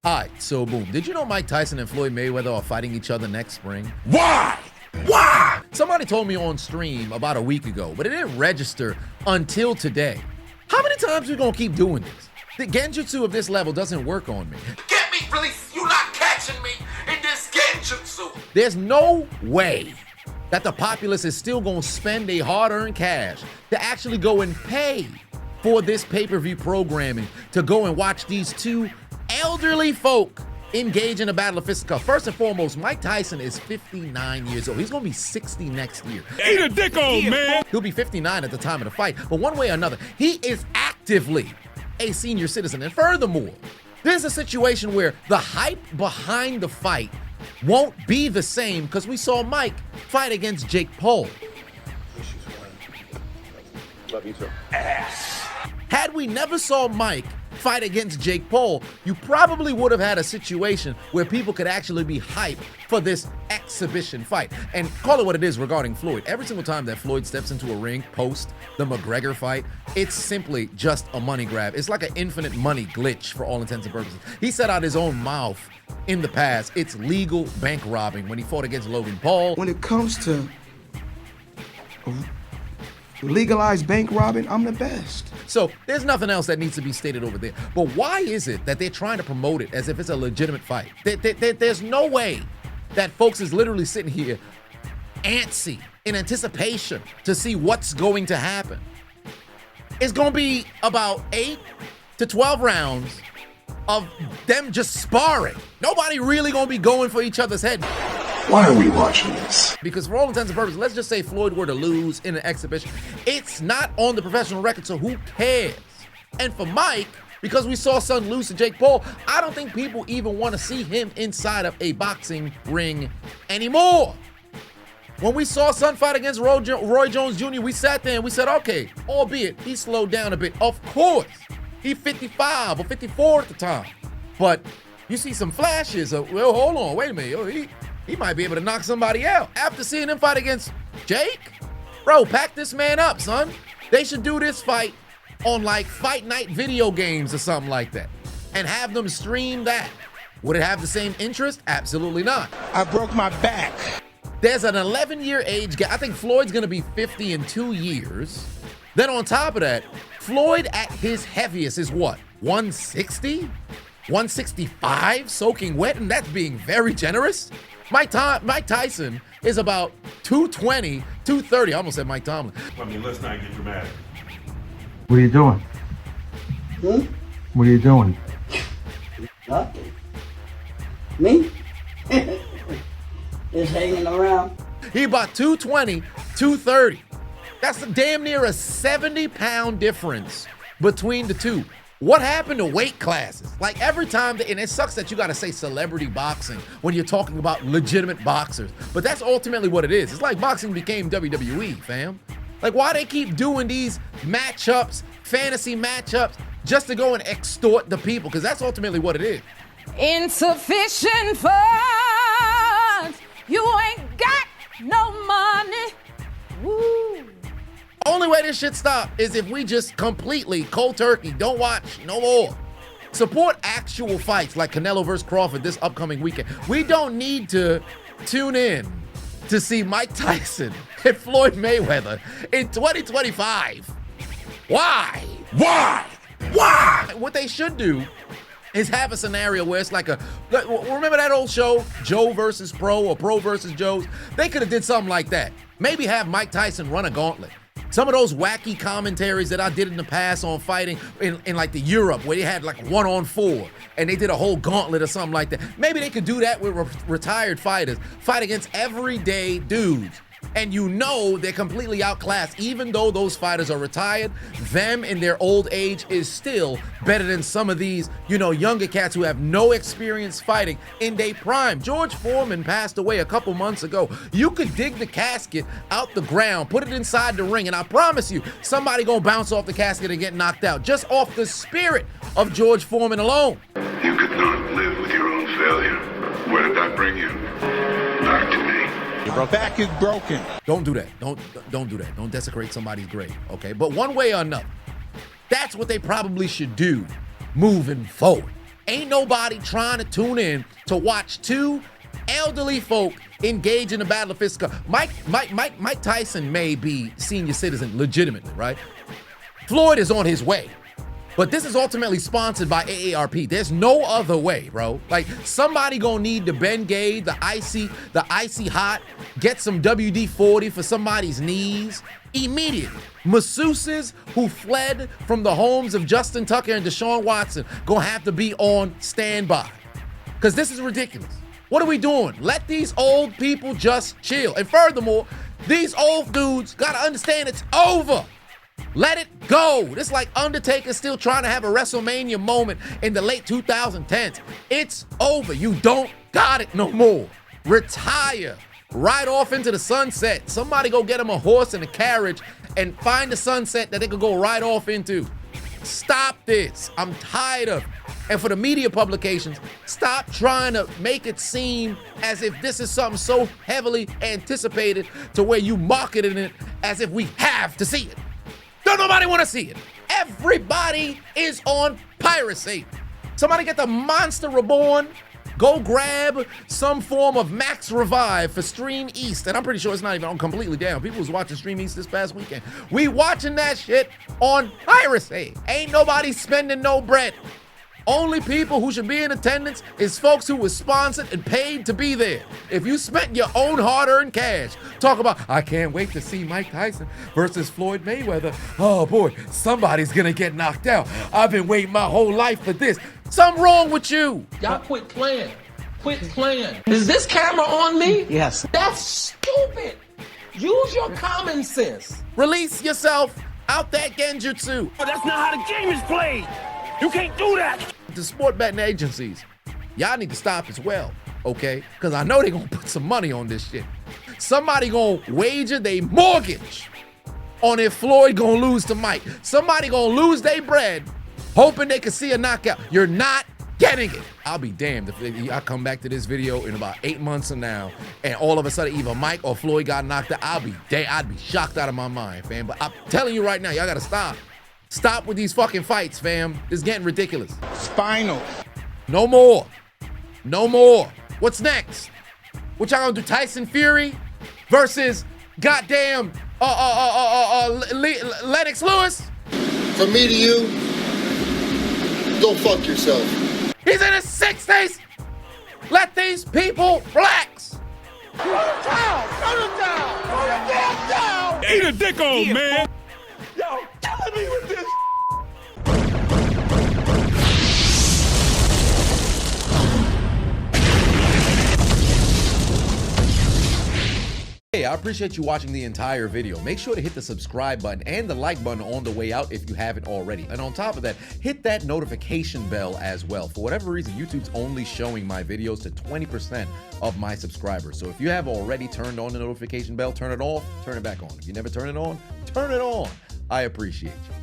All right, so boom. Did you know Mike Tyson and Floyd Mayweather are fighting each other next spring? Why? Why? Somebody told me on stream about a week ago, but it didn't register until today. How many times are we gonna keep doing this? The genjutsu of this level doesn't work on me. Get me, release. You not catching me in this genjutsu. There's no way that the populace is still gonna spend a hard-earned cash to actually go and pay for this pay-per-view programming to go and watch these two elderly folk engage in a battle of fisticuffs. First and foremost, Mike Tyson is 59 years old. He's going to be 60 next year. Eat a dick, old man. He'll be 59 at the time of the fight. But one way or another, he is actively a senior citizen. And furthermore, this is a situation where the hype behind the fight won't be the same because we saw Mike fight against Jake Paul. Love you too. Ass. Had we never saw Mike fight against Jake Paul, you probably would have had a situation where people could actually be hyped for this exhibition fight. And call it what it is regarding Floyd. Every single time that Floyd steps into a ring post the McGregor fight, it's simply just a money grab. It's like an infinite money glitch for all intents and purposes. He said out his own mouth in the past, it's legal bank robbing when he fought against Logan Paul. When it comes to legalized bank robbing, I'm the best. So there's nothing else that needs to be stated over there. But why is it that they're trying to promote it as if it's a legitimate fight? There's no way that folks is literally sitting here antsy in anticipation to see what's going to happen. It's going to be about 8 to 12 rounds of them just sparring. Nobody really going to be going for each other's head. Why are we watching this? Because for all intents and purposes, let's just say Floyd were to lose in an exhibition. It's not on the professional record, so who cares? And for Mike, because we saw son lose to Jake Paul, I don't think people even want to see him inside of a boxing ring anymore. When we saw son fight against Roy Jones Jr., we sat there and we said, okay, albeit he slowed down a bit. Of course, he's 55 or 54 at the time. But you see some flashes of, well, hold on, wait a minute. Yo, he might be able to knock somebody out. After seeing him fight against Jake, bro, pack this man up, son. They should do this fight on like Fight Night video games or something like that and have them stream that. Would it have the same interest? Absolutely not. I broke my back. There's an 11-year age gap. I think Floyd's gonna be 50 in 2 years. Then on top of that, Floyd at his heaviest is what? 160? 165 soaking wet, and that's being very generous. Mike Tyson is about 220, 230. I almost said Mike Tomlin. I mean, let's not get dramatic. What are you doing? What are you doing? Nothing. Me? Just hanging around. He about 220, 230. That's damn near a 70-pound difference between the two. What happened to weight classes? Like every time, and it sucks that you gotta say celebrity boxing when you're talking about legitimate boxers, but that's ultimately what it is. It's like boxing became WWE, fam. Like why they keep doing these matchups, fantasy matchups, just to go and extort the people, because that's ultimately what it is. Insufficient funds, you ain't got no money. Woo. Only way this shit stop is if we just completely cold turkey, don't watch no more. Support actual fights like Canelo versus Crawford this upcoming weekend. We don't need to tune in to see Mike Tyson and Floyd Mayweather in 2025. Why? Why? Why? What they should do is have a scenario where it's like remember that old show, Joe versus Pro or Pro versus Joe's? They could have did something like that. Maybe have Mike Tyson run a gauntlet. Some of those wacky commentaries that I did in the past on fighting in like the Europe where they had like 1-on-4 and they did a whole gauntlet or something like that. Maybe they could do that with retired fighters, fight against everyday dudes. And you know they're completely outclassed. Even though those fighters are retired, them in their old age is still better than some of these, younger cats who have no experience fighting in their prime. George Foreman passed away a couple months ago. You could dig the casket out the ground, put it inside the ring, and I promise you, somebody gonna bounce off the casket and get knocked out just off the spirit of George Foreman alone. You could not live with your own failure. Where did that bring you? Back to me. Your back is broken. Don't do that. Don't do that. Don't desecrate somebody's grave, okay? But one way or another, that's what they probably should do moving forward. Ain't nobody trying to tune in to watch two elderly folk engage in a battle of fisticuffs. Mike Tyson may be senior citizen legitimately, right? Floyd is on his way. But this is ultimately sponsored by AARP. There's no other way, bro. Like, somebody gonna need the Bengay, the icy hot, get some WD-40 for somebody's knees immediately. Masseuses who fled from the homes of Justin Tucker and Deshaun Watson gonna have to be on standby. Because this is ridiculous. What are we doing? Let these old people just chill. And furthermore, these old dudes gotta understand it's over. Let it go. This like Undertaker still trying to have a WrestleMania moment in the late 2010s. It's over. You don't got it no more. Retire. Ride off into the sunset. Somebody go get him a horse and a carriage and find a sunset that they could go right off into. Stop this. I'm tired of it. And for the media publications, stop trying to make it seem as if this is something so heavily anticipated to where you marketed it as if we have to see it. Don't nobody want to see it. Everybody is on piracy. Somebody get the Monster Reborn. Go grab some form of Max Revive for Stream East. And I'm pretty sure it's not even on completely down. People was watching Stream East this past weekend. We watching that shit on piracy. Ain't nobody spending no bread. Only people who should be in attendance is folks who were sponsored and paid to be there. If you spent your own hard-earned cash, talk about, I can't wait to see Mike Tyson versus Floyd Mayweather. Oh boy, somebody's gonna get knocked out. I've been waiting my whole life for this. Something wrong with you. Y'all quit playing. Quit playing. Is this camera on me? Yes. That's stupid. Use your common sense. Release yourself out that genjutsu. But that's not how the game is played. You can't do that. The sport betting agencies, y'all need to stop as well, okay? Because I know they're going to put some money on this shit. Somebody going to wager their mortgage on if Floyd going to lose to Mike. Somebody going to lose their bread hoping they can see a knockout. You're not getting it. I'll be damned if I come back to this video in about 8 months from now and all of a sudden either Mike or Floyd got knocked out. I'd be shocked out of my mind, fam. But I'm telling you right now, y'all got to stop. Stop with these fucking fights, fam. It's getting ridiculous. Spinal. No more. No more. What's next? What y'all gonna do? Tyson Fury versus goddamn Lennox Lewis? From me to you, go fuck yourself. He's in his 60s. Let these people relax. Eat a dick, old man. Yo, killing me with this. Hey, I appreciate you watching the entire video. Make sure to hit the subscribe button and the like button on the way out if you haven't already. And on top of that, hit that notification bell as well. For whatever reason, YouTube's only showing my videos to 20% of my subscribers. So if you have already turned on the notification bell, turn it off, turn it back on. If you never turn it on, turn it on. I appreciate you.